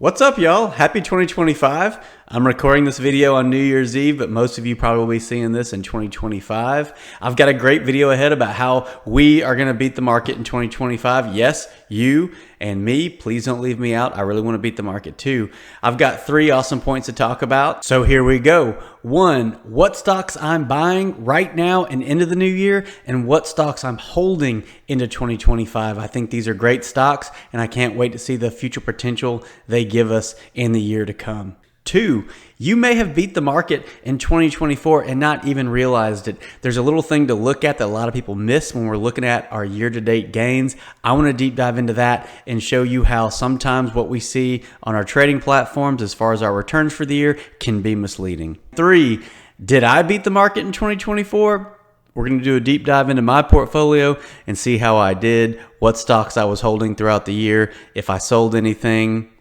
What's up, y'all? Happy 2025. I'm recording this video on New Year's Eve, but most of you probably will be seeing this in 2025. I've got a great video ahead about how we are going to beat the market in 2025. Yes, you and me. Please don't leave me out. I really want to beat the market too. I've got 3 awesome points to talk about. So here we go. 1, what stocks I'm buying right now and into the new year, and what stocks I'm holding into 2025. I think these are great stocks, and I can't wait to see the future potential they give us in the year to come. 2, you may have beat the market in 2024 and not even realized it. There's a little thing to look at that a lot of people miss when we're looking at our year-to-date gains. I want to deep dive into that and show you how sometimes what we see on our trading platforms as far as our returns for the year can be misleading. 3, did I beat the market in 2024? We're going to do a deep dive into my portfolio and see how I did, what stocks I was holding throughout the year, if I sold anything.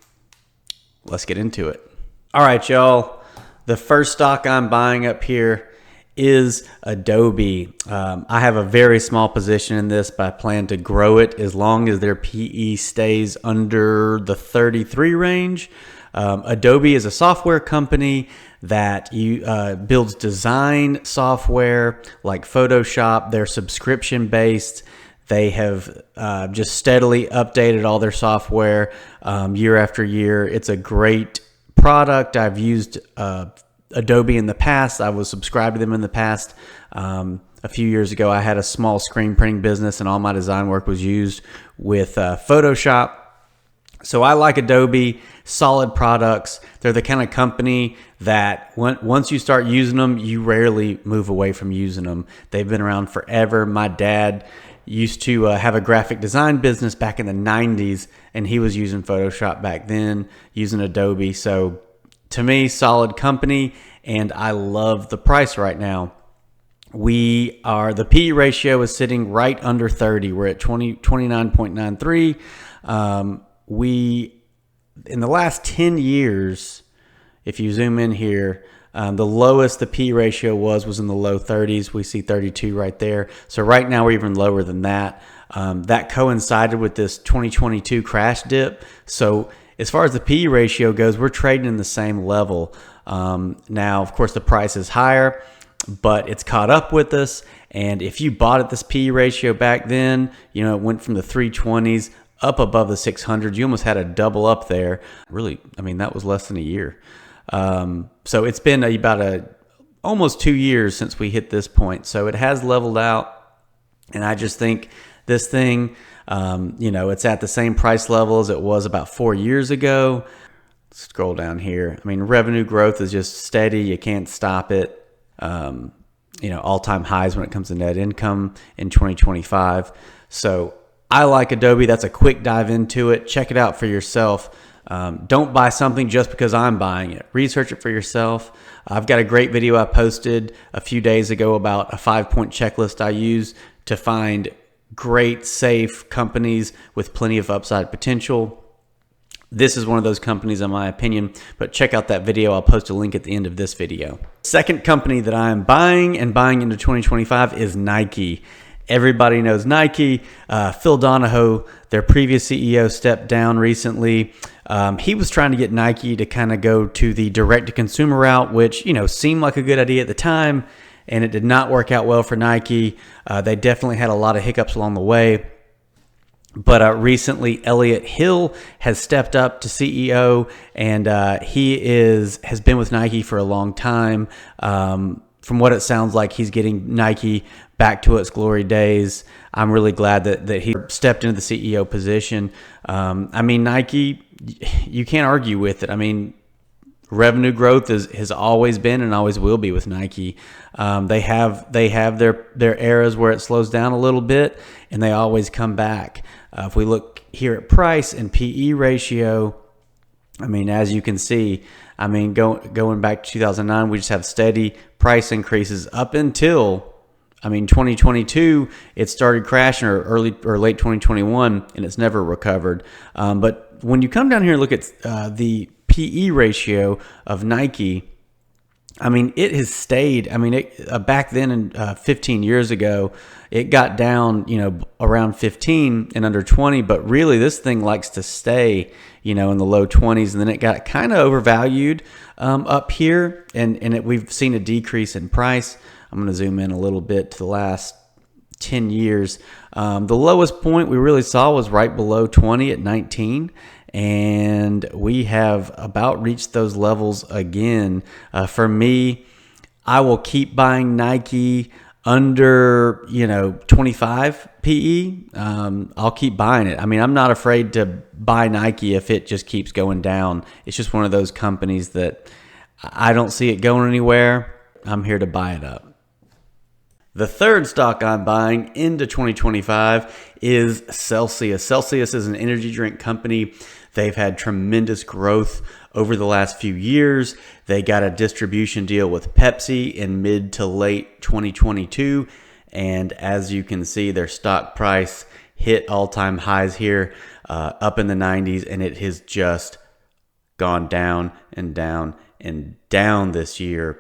Let's get into it. All right, y'all. The first stock I'm buying up here is Adobe. I have a very small position in this, but I plan to grow it as long as their PE stays under the 33 range. Adobe is a software company that builds design software like Photoshop. They're subscription based. They have just steadily updated all their software year after year. It's a great product. I've used Adobe in the past. I was subscribed to them in the past. A few years ago, I had a small screen printing business, and all my design work was used with Photoshop. So I like Adobe, solid products. They're the kind of company that once you start using them, you rarely move away from using them. They've been around forever. My dad used to have a graphic design business back in the 90s, and he was using Photoshop back then, using Adobe. So to me, solid company, and I love the price right now. The PE ratio is sitting right under 30. We're at 29.93. In the last 10 years, if you zoom in here, the lowest the P ratio was in the low 30s. We see 32 right there. So right now we're even lower than that. That coincided with this 2022 crash dip. So as far as the P ratio goes, we're trading in the same level. Now, of course, the price is higher, but it's caught up with us. And if you bought at this P ratio back then, it went from the 320s up above the 600s. You almost had a double up there. Really, that was less than a year. So it's been almost 2 years since we hit this point. So it has leveled out, and I just think this thing, it's at the same price level as it was about 4 years ago. Scroll down here. Revenue growth is just steady. You can't stop it. All-time highs when it comes to net income in 2025. So I like Adobe. That's a quick dive into it. Check it out for yourself. Don't buy something just because I'm buying it. Research it for yourself. I've got a great video I posted a few days ago about a 5-point checklist I use to find great, safe companies with plenty of upside potential. This is one of those companies in my opinion, but check out that video. I'll post a link at the end of this video. Second company that I'm buying into 2025 is Nike. Everybody knows Nike. Phil Donahoe, their previous CEO, stepped down recently. He was trying to get Nike to kind of go to the direct-to-consumer route, which, seemed like a good idea at the time, and it did not work out well for Nike. They definitely had a lot of hiccups along the way. But recently, Elliott Hill has stepped up to CEO, and he has been with Nike for a long time. From what it sounds like, he's getting Nike back to its glory days. I'm really glad that he stepped into the CEO position. Nike, you can't argue with it. Revenue growth has always been and always will be with Nike. They have their eras where it slows down a little bit, and they always come back. If we look here at price and PE ratio, as you can see, going back to 2009, we just have steady price increases up until 2022. It started crashing, or late 2021, and it's never recovered. But when you come down here and look at the PE ratio of Nike, it has stayed. Back then, 15 years ago, it got down, around 15 and under 20. But really, this thing likes to stay, in the low 20s, and then it got kind of overvalued up here, and we've seen a decrease in price. I'm going to zoom in a little bit to the last 10 years. The lowest point we really saw was right below 20 at 19, and we have about reached those levels again. For me, I will keep buying Nike under 25 PE. I'll keep buying it. I mean, I'm not afraid to buy Nike if it just keeps going down. It's just one of those companies that I don't see it going anywhere. I'm here to buy it up. The third stock I'm buying into 2025 is Celsius. Celsius is an energy drink company. They've had tremendous growth over the last few years. They got a distribution deal with Pepsi in mid to late 2022. And as you can see, their stock price hit all-time highs here, up in the 90s, and it has just gone down and down and down this year.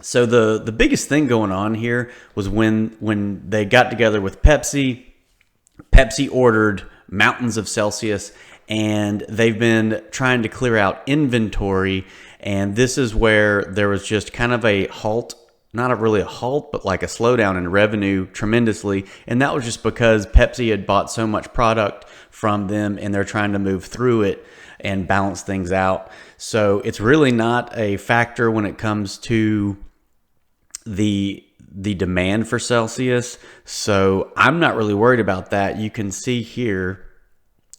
So the biggest thing going on here was when they got together with Pepsi. Pepsi ordered mountains of Celsius, and they've been trying to clear out inventory. And this is where there was just kind of a halt, not really a halt, but like a slowdown in revenue tremendously. And that was just because Pepsi had bought so much product from them, and they're trying to move through it and balance things out. So it's really not a factor when it comes to the demand for Celsius. So I'm not really worried about that. You can see here,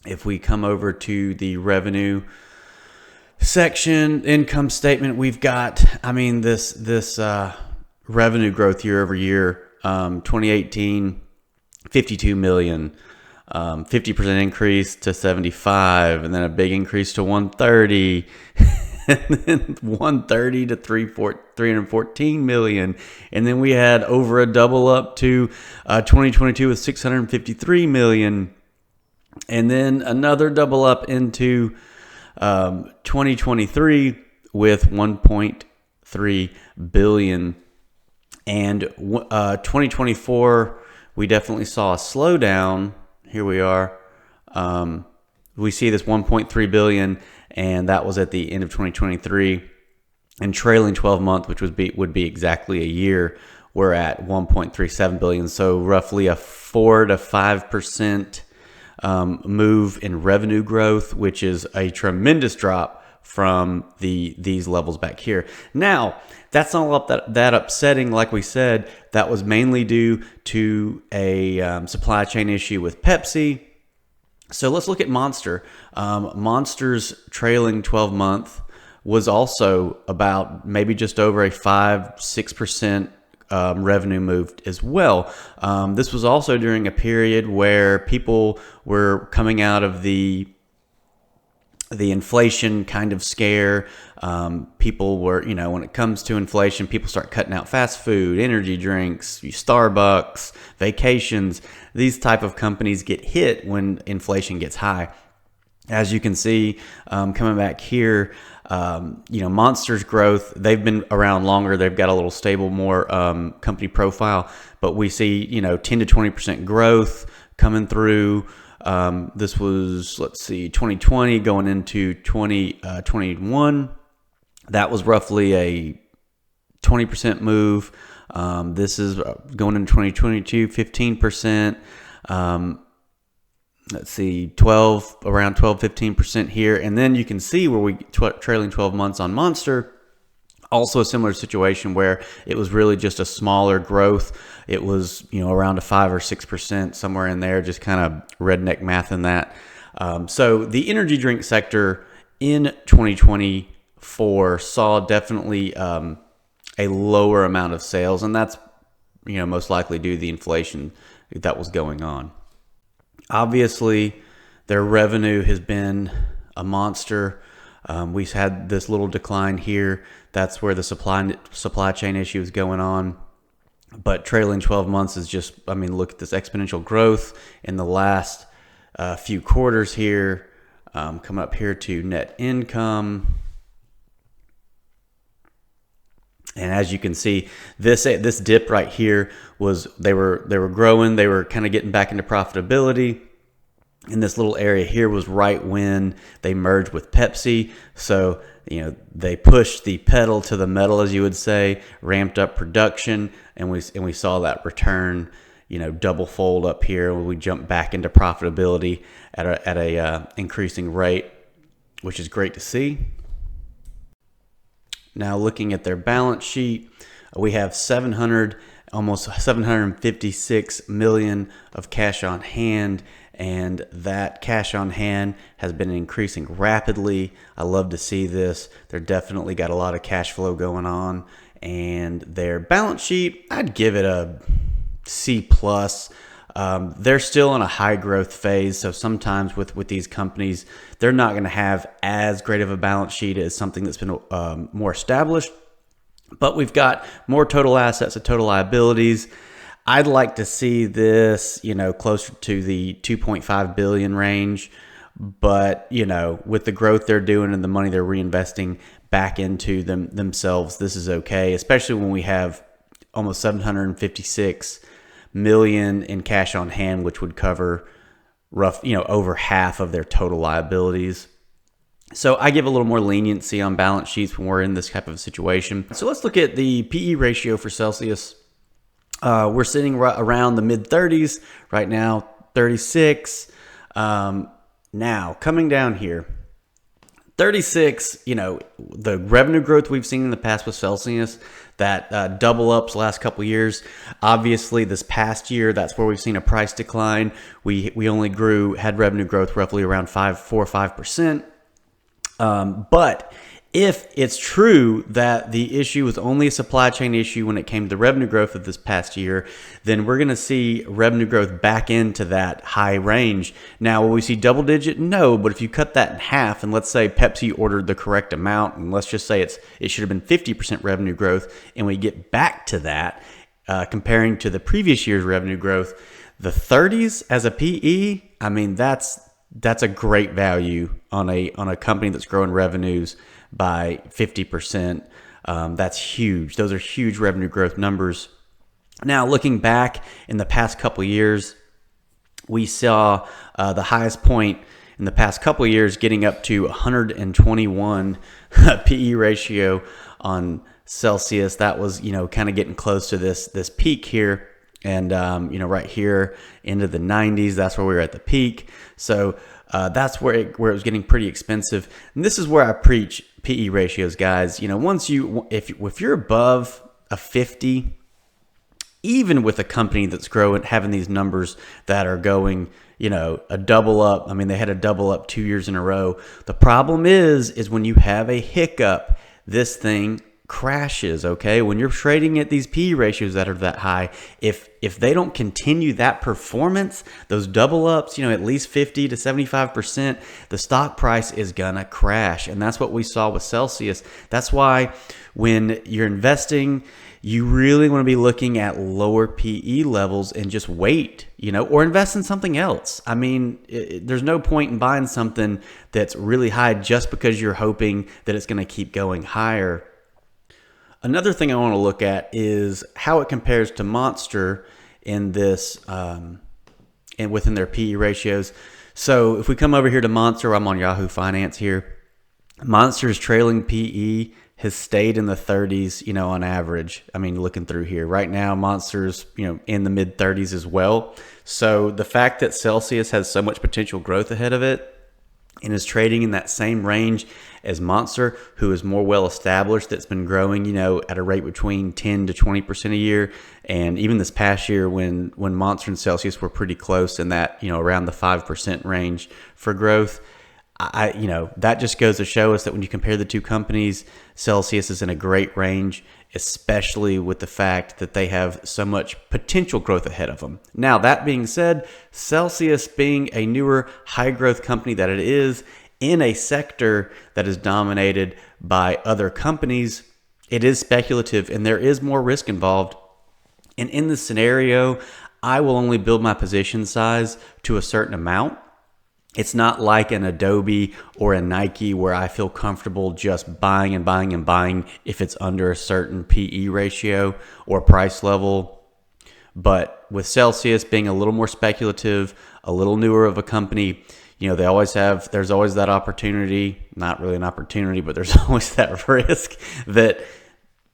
if we come over to the revenue section, income statement, we've got, this revenue growth year over year. 2018, 52 million, 50% increase to 75, and then a big increase to 130. And then 130 to 314 million. And then we had over a double up to 2022 with 653 million. And then another double up into 2023 with 1.3 billion. And 2024, we definitely saw a slowdown. Here we are. We see this 1.3 billion. And that was at the end of 2023. And trailing 12 month, which would be exactly a year, we're at 1.37 billion. So roughly a 4 to 5% move in revenue growth, which is a tremendous drop from these levels back here. Now, that's not that upsetting. Like we said, that was mainly due to a supply chain issue with Pepsi. So let's look at Monster. Monster's trailing 12 month was also about maybe just over a 5-6% revenue move as well. This was also during a period where people were coming out of the inflation kind of scare. People were, when it comes to inflation, people start cutting out fast food, energy drinks, Starbucks, vacations. These type of companies get hit when inflation gets high. As you can see, coming back here, Monster's growth, they've been around longer. They've got a little stable, more company profile, but we see, 10 to 20% growth coming through. This was, 2020 going into 2021. That was roughly a 20% move. This is going into 2022, 15%. Around 12, 15% here. And then you can see where we trailing 12 months on Monster. Also a similar situation where it was really just a smaller growth. It was, around a 5 or 6%, somewhere in there, just kind of redneck math in that. So the energy drink sector in 2024 saw definitely a lower amount of sales, and that's, most likely due to the inflation that was going on. Obviously, their revenue has been a monster. We've had this little decline here. That's where the supply chain issue is going on. But trailing 12 months is just, look at this exponential growth in the last few quarters here. Coming up here to net income. And as you can see, this dip right here was they were growing. They were kind of getting back into profitability. in this little area here was right when they merged with Pepsi. So, they pushed the pedal to the metal, as you would say, ramped up production, and we saw that return, double fold up here when we jumped back into profitability at a increasing rate, which is great to see. Now, looking at their balance sheet, we have almost 756 million of cash on hand, and that cash on hand has been increasing rapidly. I love to see this. They're definitely got a lot of cash flow going on, and their balance sheet, I'd give it a C plus. They're still in a high growth phase, so sometimes with these companies, they're not going to have as great of a balance sheet as something that's been more established. But we've got more total assets and total liabilities. I'd like to see this, closer to the 2.5 billion range. But, with the growth they're doing and the money they're reinvesting back into themselves, this is okay, especially when we have almost 756 million in cash on hand, which would cover over half of their total liabilities. So I give a little more leniency on balance sheets when we're in this type of situation. So let's look at the PE ratio for Celsius. We're sitting around the mid 30s right now, 36. Now coming down here, 36, the revenue growth we've seen in the past with Celsius, that double ups last couple of years. Obviously, this past year, that's where we've seen a price decline. We only had revenue growth roughly around 4 or 5%. But if it's true that the issue was only a supply chain issue when it came to the revenue growth of this past year, then we're going to see revenue growth back into that high range. Now, will we see double digit? No, but if you cut that in half, and let's say Pepsi ordered the correct amount, and let's just say it should have been 50% revenue growth, and we get back to that, comparing to the previous year's revenue growth, the 30s as a PE, I mean, that's a great value on a company that's growing revenues by 50%. That's huge. Those are huge revenue growth numbers. Now, looking back in the past couple of years, we saw the highest point in the past couple of years getting up to 121 PE ratio on Celsius. That was, kind of getting close to this peak here. And, right here into the 90s, that's where we were at the peak. So that's where it was getting pretty expensive. And this is where I preach PE ratios, guys. If you're above a 50, even with a company that's growing, having these numbers that are going, a double up. I mean, they had a double up 2 years in a row. The problem is when you have a hiccup, this thing crashes. Okay, when you're trading at these PE ratios that are that high, if they don't continue that performance, those double ups, at least 50 to 75%, the stock price is gonna crash. And that's what we saw with Celsius. That's why when you're investing, you really want to be looking at lower PE levels and just wait, or invest in something else. I mean, there's no point in buying something that's really high just because you're hoping that it's going to keep going higher. Another thing I want to look at is how it compares to Monster in this, and within their PE ratios. So if we come over here to Monster, I'm on Yahoo Finance here. Monster's trailing PE has stayed in the 30s, on average. I mean, looking through here right now, Monster's, in the mid 30s as well. So the fact that Celsius has so much potential growth ahead of it and is trading in that same range as Monster, who is more well established, that's been growing, at a rate between 10 to 20% a year. And even this past year when Monster and Celsius were pretty close in that, around the 5% range for growth, that just goes to show us that when you compare the two companies, Celsius is in a great range, especially with the fact that they have so much potential growth ahead of them. Now, that being said, Celsius being a newer high growth company that it is in a sector that is dominated by other companies, it is speculative and there is more risk involved. And in this scenario, I will only build my position size to a certain amount. It's not like an Adobe or a Nike where I feel comfortable just buying and buying and buying if it's under a certain PE ratio or price level. But with Celsius being a little more speculative, a little newer of a company, there's always that opportunity, not really an opportunity, but there's always that risk that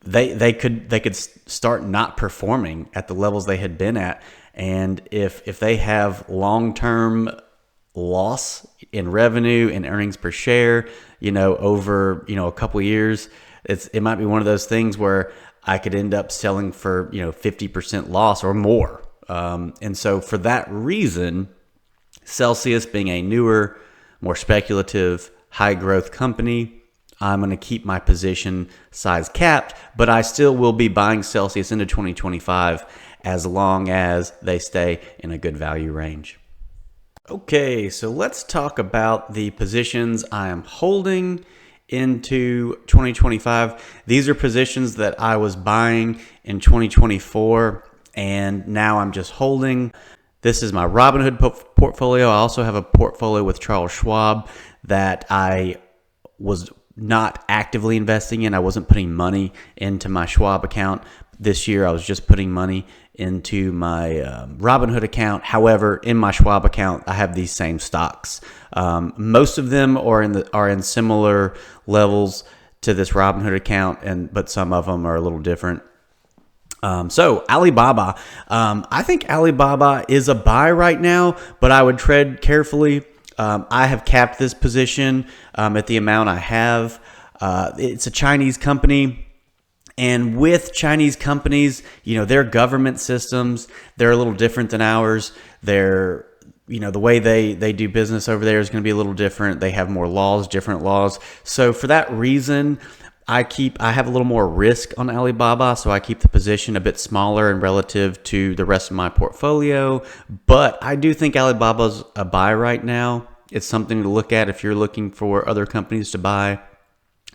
they could start not performing at the levels they had been at. And if they have long-term loss in revenue and earnings per share, over, a couple of years, it might be one of those things where I could end up selling for, 50% loss or more. And so for that reason, Celsius being a newer, more speculative, high growth company, I'm going to keep my position size capped, but I still will be buying Celsius into 2025 as long as they stay in a good value range. Okay, so let's talk about the positions I am holding into 2025. These are positions that I was buying in 2024 and now I'm just holding. This is my Robinhood portfolio. I also have a portfolio with Charles Schwab that I was not actively investing in. I wasn't putting money into my Schwab account. This year I was just putting money into my Robinhood account. However, in my Schwab account, I have these same stocks. Most of them are in similar levels to this Robinhood account, but some of them are a little different. So Alibaba, I think Alibaba is a buy right now, but I would tread carefully. I have capped this position at the amount I have. It's a Chinese company. And with Chinese companies, their government systems, they're a little different than ours. The way they do business over there is going to be a little different. They have more laws, different laws. So for that reason, I have a little more risk on Alibaba, so I keep the position a bit smaller and relative to the rest of my portfolio. But I do think Alibaba's a buy right now. It's something to look at if you're looking for other companies to buy.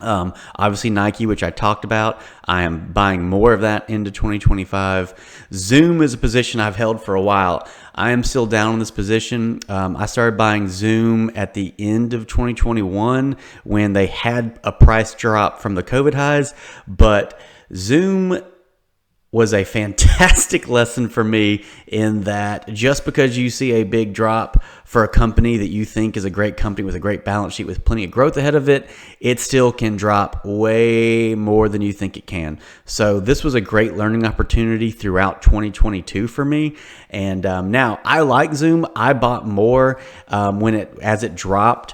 Obviously Nike, which I talked about, I am buying more of that into 2025. Zoom is a position I've held for a while. I am still down in this position. I started buying Zoom at the end of 2021 when they had a price drop from the COVID highs, but Zoom was a fantastic lesson for me in that just because you see a big drop for a company that you think is a great company with a great balance sheet with plenty of growth ahead of it, it still can drop way more than you think it can. So this was a great learning opportunity throughout 2022 for me. And now I like Zoom. I bought more as it dropped.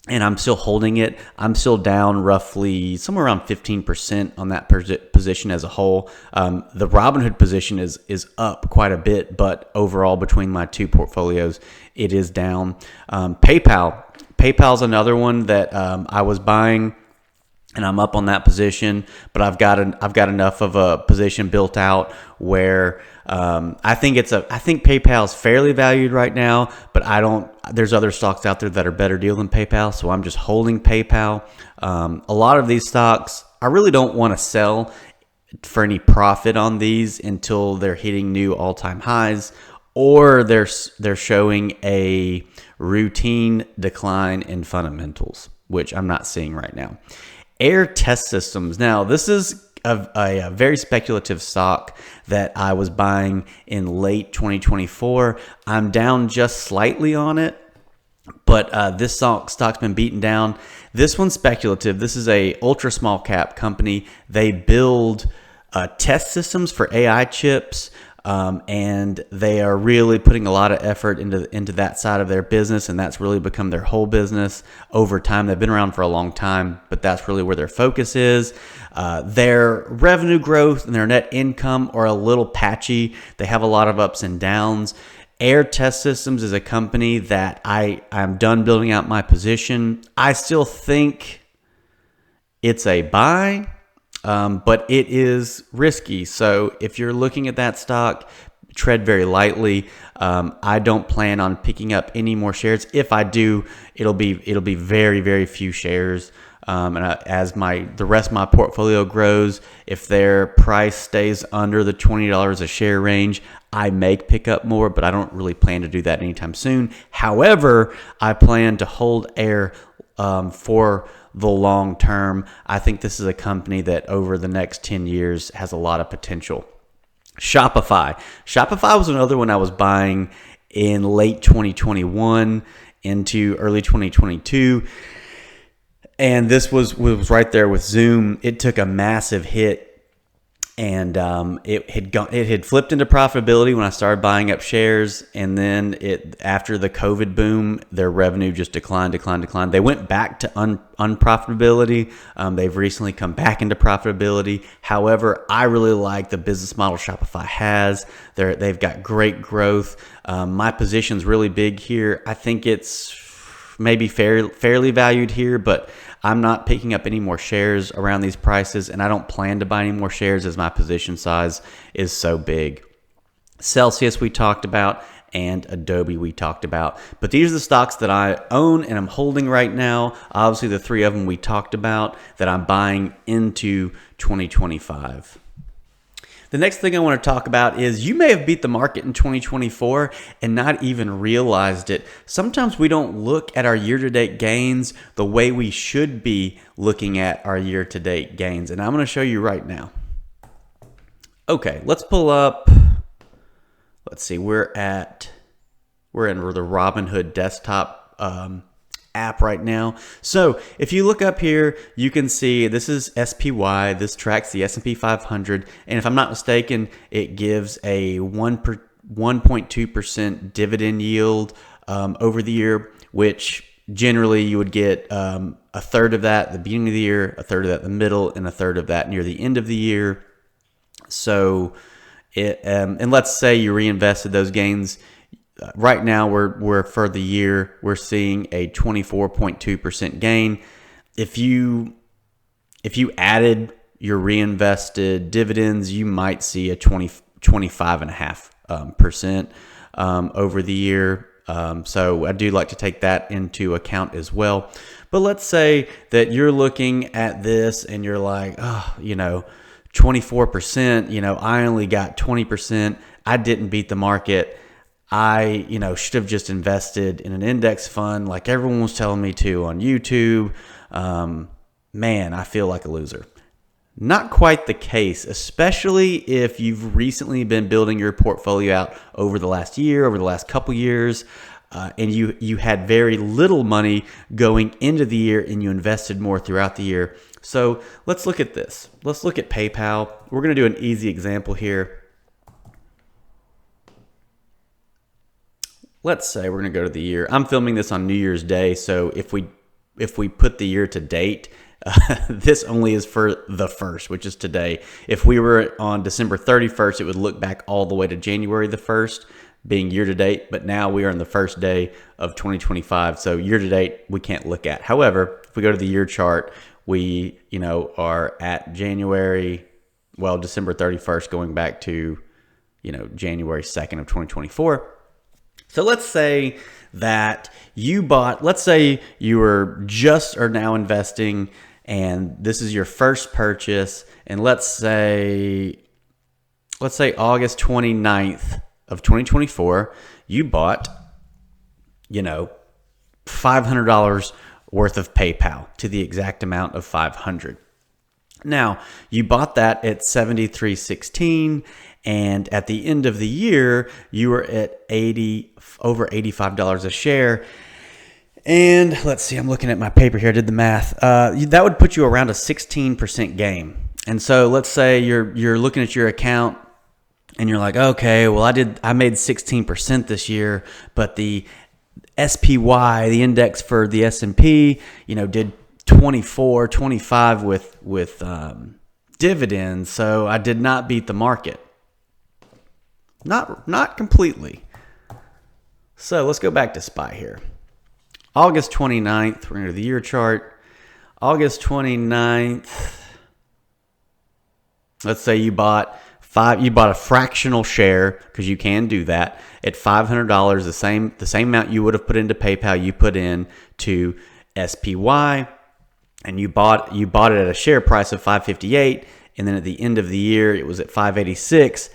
And I'm still holding it. I'm still down roughly somewhere around 15% on that position as a whole. The Robinhood position is up quite a bit, but overall between my two portfolios, it is down. PayPal's another one that I was buying, and I'm up on that position, but I've got enough of a position built out where I think PayPal's fairly valued right now, but there's other stocks out there that are better deal than PayPal, so I'm just holding PayPal. A lot of these stocks, I really don't want to sell for any profit on these until they're hitting new all-time highs, or they're showing a routine decline in fundamentals, which I'm not seeing right now. Air Test Systems. Now, this is a very speculative stock that I was buying in late 2024. I'm down just slightly on it, but this stock's been beaten down. This one's speculative. This is a ultra small cap company. They build test systems for AI chips. And they are really putting a lot of effort into that side of their business, and that's really become their whole business over time. They've been around for a long time, but that's really where their focus is. Their revenue growth and their net income are a little patchy. They have a lot of ups and downs. Air Test Systems is a company that I'm done building out my position. I still think it's a buy. But it is risky. So if you're looking at that stock, tread very lightly. I don't plan on picking up any more shares. If I do, it'll be very, very few shares. As the rest of my portfolio grows, if their price stays under the $20 a share range, I may pick up more, but I don't really plan to do that anytime soon. However, I plan to hold Air for the long term. I think this is a company that over the next 10 years has a lot of potential. Shopify. Shopify was another one I was buying in late 2021 into early 2022. And this was right there with Zoom. It took a massive hit, and it had flipped into profitability when I started buying up shares. And then after the COVID boom, their revenue just declined. They went back to unprofitability. They've recently come back into profitability. However, I really like the business model Shopify has. They've got great growth. My position's really big here. I think it's maybe fairly valued here, but I'm not picking up any more shares around these prices, and I don't plan to buy any more shares as my position size is so big. Celsius we talked about, and Adobe we talked about. But these are the stocks that I own and I'm holding right now. Obviously, the three of them we talked about that I'm buying into 2025. The next thing I want to talk about is you may have beat the market in 2024 and not even realized it. Sometimes we don't look at our year-to-date gains the way we should be looking at our year-to-date gains. And I'm going to show you right now. Okay, let's pull up. Let's see, we're in the Robinhood desktop app right now. So if you look up here, you can see this is SPY. This tracks the S&P 500. And if I'm not mistaken, it gives a 1.2% dividend yield over the year, which generally you would get a third of that at the beginning of the year, a third of that in the middle, and a third of that near the end of the year. So and let's say you reinvested those gains. Right now, we're for the year, we're seeing a 24.2% gain. If you added your reinvested dividends, you might see a 25.5% over the year. So I do like to take that into account as well. But let's say that you're looking at this and you're like, 24%, I only got 20%. I didn't beat the market. I, should have just invested in an index fund like everyone was telling me to on YouTube. Man, I feel like a loser. Not quite the case, especially if you've recently been building your portfolio out over the last year, over the last couple years, and you had very little money going into the year and you invested more throughout the year. So let's look at this. Let's look at PayPal. We're going to do an easy example here. Let's say we're going to go to the year. I'm filming this on New Year's Day, so if we put the year to date, this only is for the first, which is today. If we were on December 31st, it would look back all the way to January the 1st, being year to date. But now we are on the first day of 2025, so year to date we can't look at. However, if we go to the year chart, we are at December 31st, going back to January 2nd of 2024. So let's say that let's say you are now investing and this is your first purchase. And let's say August 29th of 2024, you bought, $500 worth of PayPal to the exact amount of $500. Now, you bought that at $73.16, and at the end of the year, you were at over $85 a share. And let's see, I'm looking at my paper here. I did the math. That would put you around a 16% gain. And so let's say you're looking at your account and you're like, okay, well, I made 16% this year, but the SPY, the index for the S&P, did 25 with dividends, so I did not beat the market. Not completely. So let's go back to SPY here. August 29th, we're going to the year chart. August 29th, let's say you bought a fractional share, because you can do that, at $500, the same amount you would have put into PayPal, you put in to SPY. And you bought it at a share price of $5.58, and then at the end of the year it was at $5.86.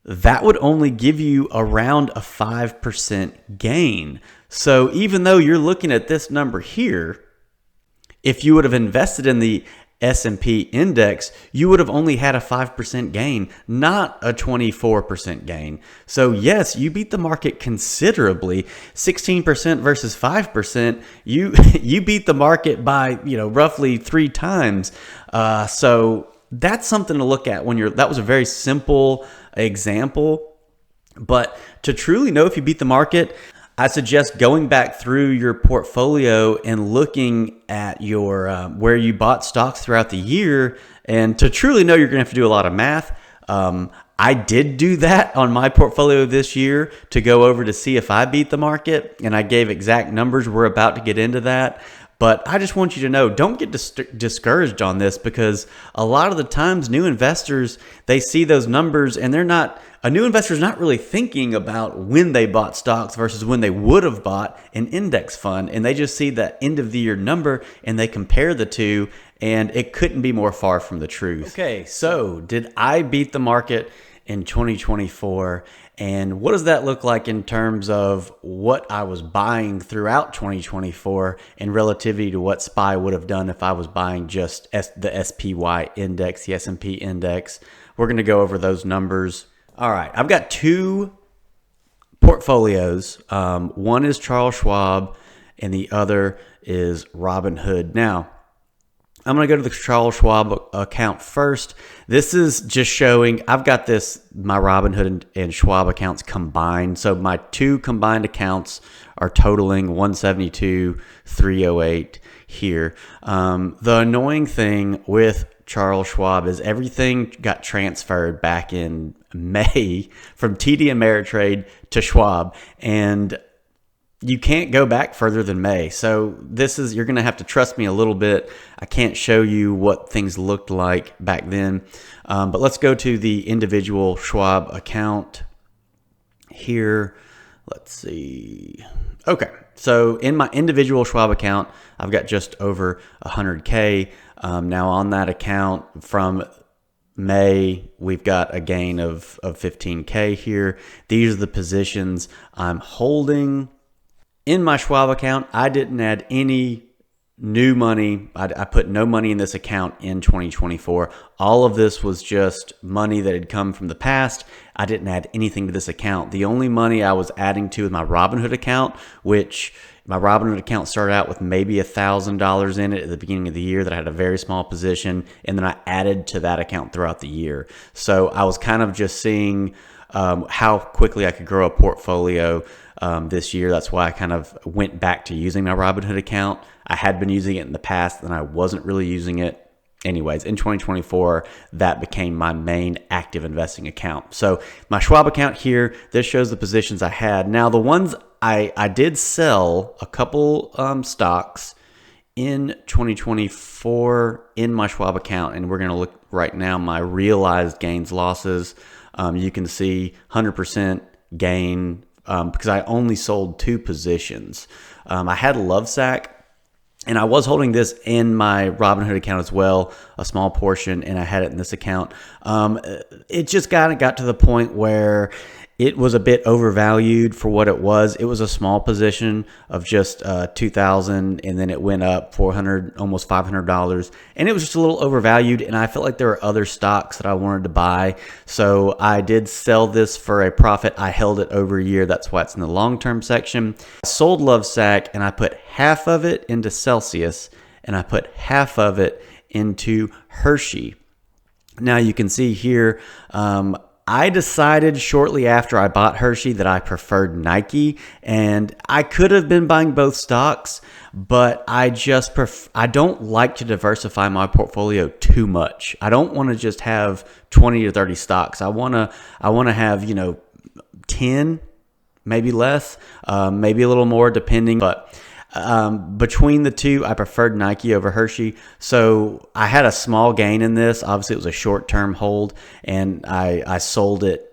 That would only give you around a 5% gain. So even though you're looking at this number here, if you would have invested in the S&P index, you would have only had a 5% gain, not a 24% gain. So yes, you beat the market considerably. 16% versus 5%, you beat the market by, roughly 3 times. So that's something to look at that was a very simple example. But to truly know if you beat the market, I suggest going back through your portfolio and looking at your where you bought stocks throughout the year. And to truly know, you're going to have to do a lot of math. I did do that on my portfolio this year to go over to see if I beat the market, and I gave exact numbers. We're about to get into that. But I just want you to know, don't get discouraged on this, because a lot of the times new investors, they see those numbers and a new investor is not really thinking about when they bought stocks versus when they would have bought an index fund. And they just see that end of the year number and they compare the two, and it couldn't be more far from the truth. Okay, so did I beat the market in 2024? And what does that look like in terms of what I was buying throughout 2024 in relativity to what SPY would have done if I was buying just the SPY index, the S&P index? We're going to go over those numbers. All right, I've got 2 portfolios. One is Charles Schwab and the other is Robinhood. Now, I'm going to go to the Charles Schwab account first. This is just showing, I've got my Robinhood and Schwab accounts combined. So my 2 combined accounts are totaling 172,308 here. The annoying thing with Charles Schwab is everything got transferred back in May from TD Ameritrade to Schwab, and you can't go back further than May. So you're going to have to trust me a little bit. I can't show you what things looked like back then. But let's go to the individual Schwab account here. Let's see. Okay. So in my individual Schwab account, I've got just over 100K. Now on that account from May, we've got a gain of 15K here. These are the positions I'm holding. In my Schwab account, I didn't add any new money. I put no money in this account in 2024. All of this was just money that had come from the past. I didn't add anything to this account. The only money I was adding to is my Robinhood account, which my Robinhood account started out with maybe $1,000 in it at the beginning of the year that I had a very small position, and then I added to that account throughout the year. So I was kind of just seeing how quickly I could grow a portfolio this year. That's why I kind of went back to using my Robinhood account. I had been using it in the past and I wasn't really using it. Anyways, in 2024, that became my main active investing account. So my Schwab account here, this shows the positions I had. Now the ones I did sell a couple stocks in 2024 in my Schwab account, and we're going to look right now my realized gains losses. You can see 100% gain because I only sold 2 positions. I had Lovesac, and I was holding this in my Robinhood account as well, a small portion, and I had it in this account. It just got to the point where it was a bit overvalued for what it was. It was a small position of just $2,000, and then it went up $400, almost $500, and it was just a little overvalued. And I felt like there were other stocks that I wanted to buy, so I did sell this for a profit. I held it over a year. That's why it's in the long-term section. I sold Lovesac, and I put half of it into Celsius, and I put half of it into Hershey. Now you can see here. I decided shortly after I bought Hershey that I preferred Nike, and I could have been buying both stocks, but I don't like to diversify my portfolio too much. I don't want to just have 20 to 30 stocks. I want to have, 10, maybe less, maybe a little more depending, but between the two, I preferred Nike over Hershey. So I had a small gain in this. Obviously, it was a short-term hold, and I sold it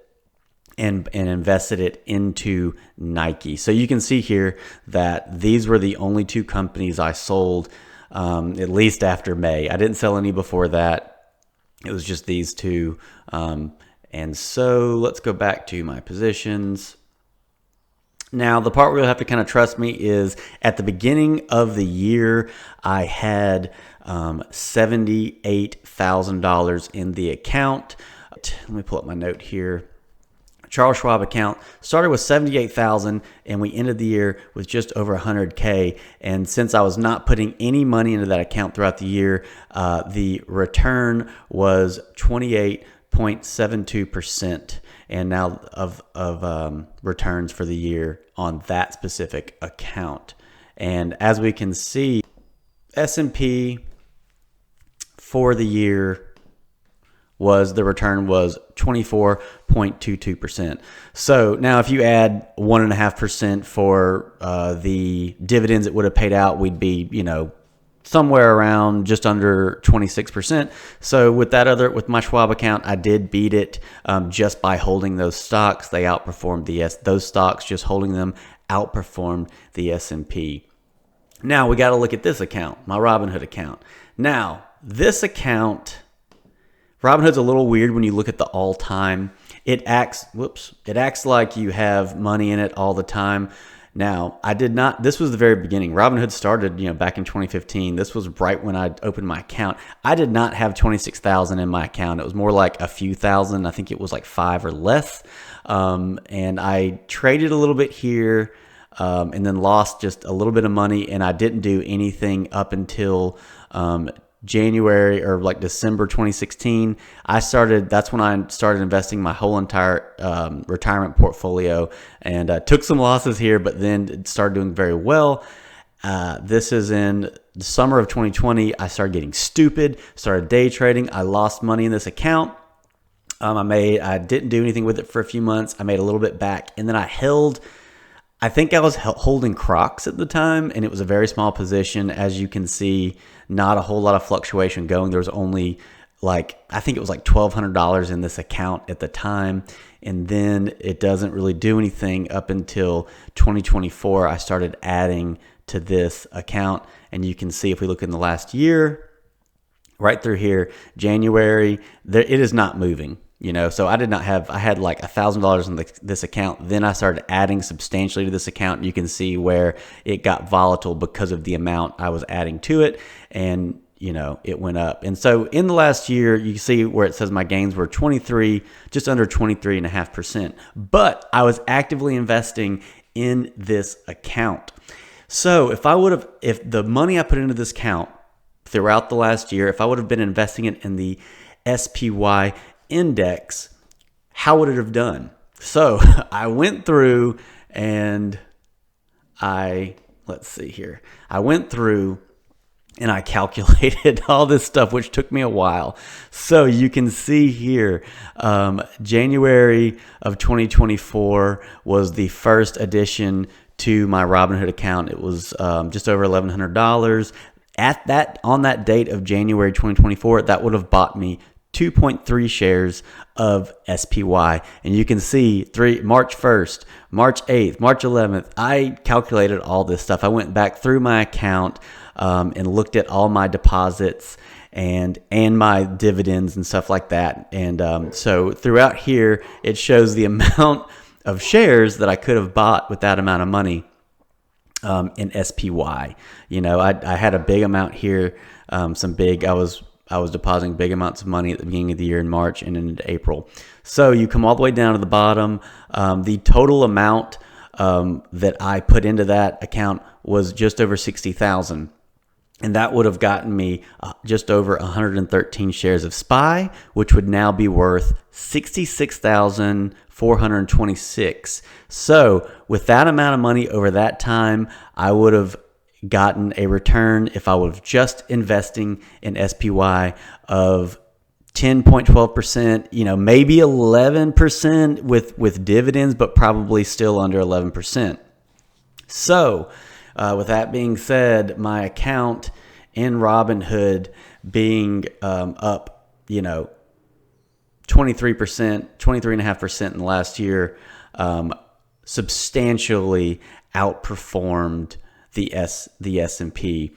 and invested it into Nike. So you can see here that these were the only 2 companies I sold, at least after May. I didn't sell any before that. It was just these 2. And so let's go back to my positions. Now, the part where you'll have to kind of trust me is at the beginning of the year, I had $78,000 in the account. Let me pull up my note here. Charles Schwab account started with 78,000 and we ended the year with just over 100K. And since I was not putting any money into that account throughout the year, the return was 28.72%. And now of returns for the year on that specific account. And as we can see, S&P for the year the return was 24.22%. So now if you add 1.5% for the dividends it would have paid out, we'd be, somewhere around just under 26%. So with my Schwab account, I did beat it just by holding those stocks. They outperformed those stocks, just holding them outperformed the S&P. Now we got to look at this account, my Robinhood account. Now this account, Robinhood's a little weird when you look at the all-time. It acts like you have money in it all the time. Now, this was the very beginning. Robinhood started, back in 2015. This was right when I opened my account. I did not have 26,000 in my account. It was more like a few thousand. I think it was like 5 or less. And I traded a little bit here, and then lost just a little bit of money. And I didn't do anything up until, January or like December 2016, that's when I started investing my whole entire retirement portfolio, and took some losses here, but then it started doing very well. This is in the summer of 2020. I started getting stupid, started day trading. I lost money in this account. I didn't do anything with it for a few months. I made a little bit back, and then I think I was holding Crocs at the time, and it was a very small position. As you can see, not a whole lot of fluctuation going. There was only I think it was like $1,200 in this account at the time. And then it doesn't really do anything up until 2024. I started adding to this account, and you can see if we look in the last year, right through here, January, it is not moving. So I had like $1,000 in this account. Then I started adding substantially to this account. You can see where it got volatile because of the amount I was adding to it. And, it went up. And so in the last year, you see where it says my gains were just under 23.5%. But I was actively investing in this account. So if the money I put into this account throughout the last year, if I would have been investing it in the SPY index, how would it have done? So I went through and I calculated all this stuff, which took me a while. So you can see here, January of 2024 was the first addition to my Robinhood account. It was just over $1,100. On that date of January 2024, that would have bought me 2.3 shares of SPY. And you can see March 1st, March 8th, March 11th, I calculated all this stuff. I went back through my account and looked at all my deposits and my dividends and stuff like that. And so throughout here, it shows the amount of shares that I could have bought with that amount of money in SPY. I had a big amount here, I was depositing big amounts of money at the beginning of the year in March and into April. So you come all the way down to the bottom. The total amount that I put into that account was just over 60,000. And that would have gotten me just over 113 shares of SPY, which would now be worth 66,426. So with that amount of money over that time, I would have gotten a return, if I was just investing in SPY, of 10.12%, maybe 11% with dividends, but probably still under 11%. So with that being said, my account in Robinhood being up, 23.5% in the last year, substantially outperformed the S&P.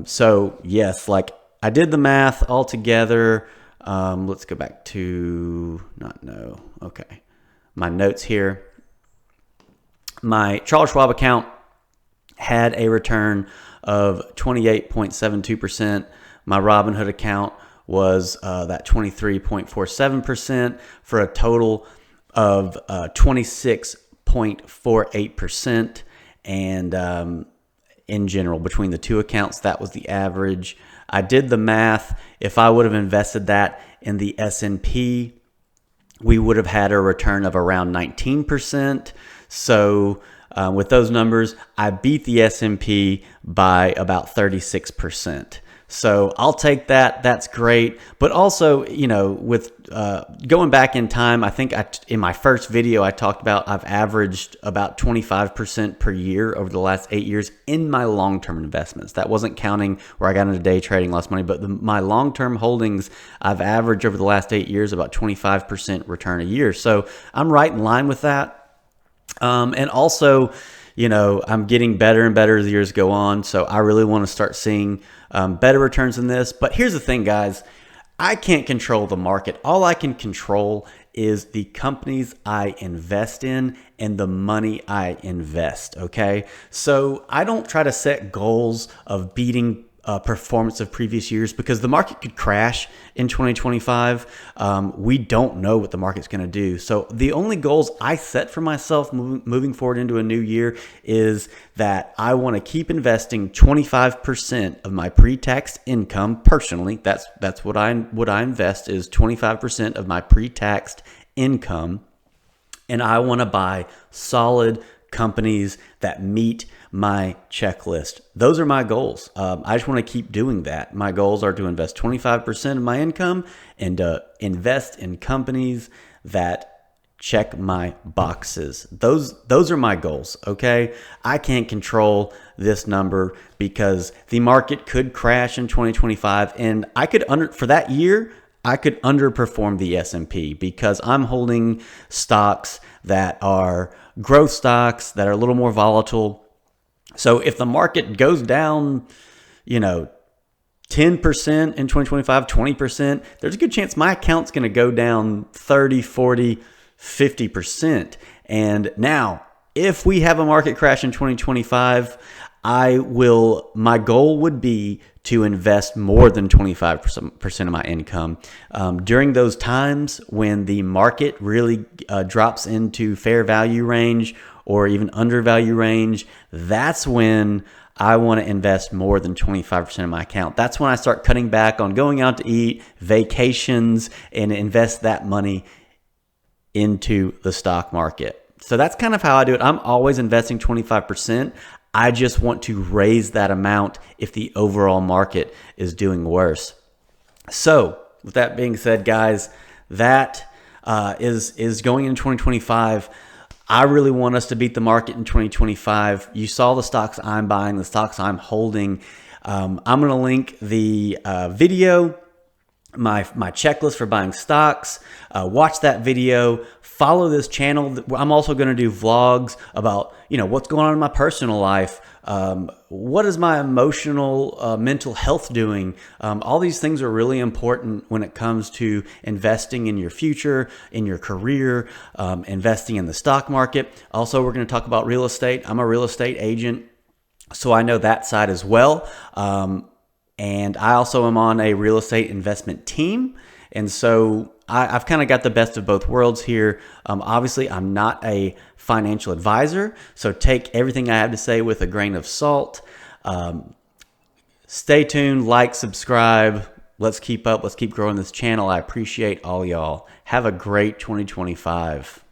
So yes, I did the math all together. Let's go back to my notes here. My Charles Schwab account had a return of 28.72%. My Robinhood account was that 23.47% for a total of 26.48%. And in general, between the two accounts, that was the average. I did the math. If I would have invested that in the S&P, we would have had a return of around 19%. So with those numbers, I beat the S&P by about 36%. So I'll take that. That's great. But also, with going back in time, I think in my first video, I talked about I've averaged about 25% per year over the last 8 years in my long-term investments. That wasn't counting where I got into day trading, lost money, but my long-term holdings, I've averaged over the last 8 years about 25% return a year. So I'm right in line with that. And also, I'm getting better and better as the years go on. So I really want to start seeing better returns than this. But here's the thing, guys. I can't control the market. All I can control is the companies I invest in and the money I invest, okay? So I don't try to set goals of beating performance of previous years because the market could crash in 2025. We don't know what the market's going to do. So the only goals I set for myself moving forward into a new year is that I want to keep investing 25% of my pre-tax income personally. That's what I invest is 25% of my pre-taxed income. And I want to buy solid companies that meet my checklist. Those are my goals. I just want to keep doing that. My goals are to invest 25% of my income and invest in companies that check my boxes. Those are my goals, okay? I can't control this number because the market could crash in 2025 and for that year, I could underperform the S&P because I'm holding stocks that are growth stocks that are a little more volatile. So if the market goes down, 10% in 2025, 20%, there's a good chance my account's going to go down 30, 40, 50%. And now, if we have a market crash in 2025, my goal would be to invest more than 25% of my income. During those times when the market really drops into fair value range or even undervalue range, that's when I want to invest more than 25% of my account. That's when I start cutting back on going out to eat, vacations, and invest that money into the stock market. So that's kind of how I do it. I'm always investing 25%. I just want to raise that amount if the overall market is doing worse. So with that being said, guys, that is going into 2025. I really want us to beat the market in 2025. You saw the stocks I'm buying, the stocks I'm holding. I'm going to link the video, my checklist for buying stocks. Watch that video. Follow this channel. I'm also going to do vlogs about what's going on in my personal life. What is my emotional, mental health doing? All these things are really important when it comes to investing in your future, in your career, investing in the stock market. Also, we're going to talk about real estate. I'm a real estate agent, so I know that side as well. And I also am on a real estate investment team. And so I've kind of got the best of both worlds here. Obviously, I'm not a financial advisor, so take everything I have to say with a grain of salt. Stay tuned, like, subscribe. Let's keep growing this channel. I appreciate all y'all. Have a great 2025.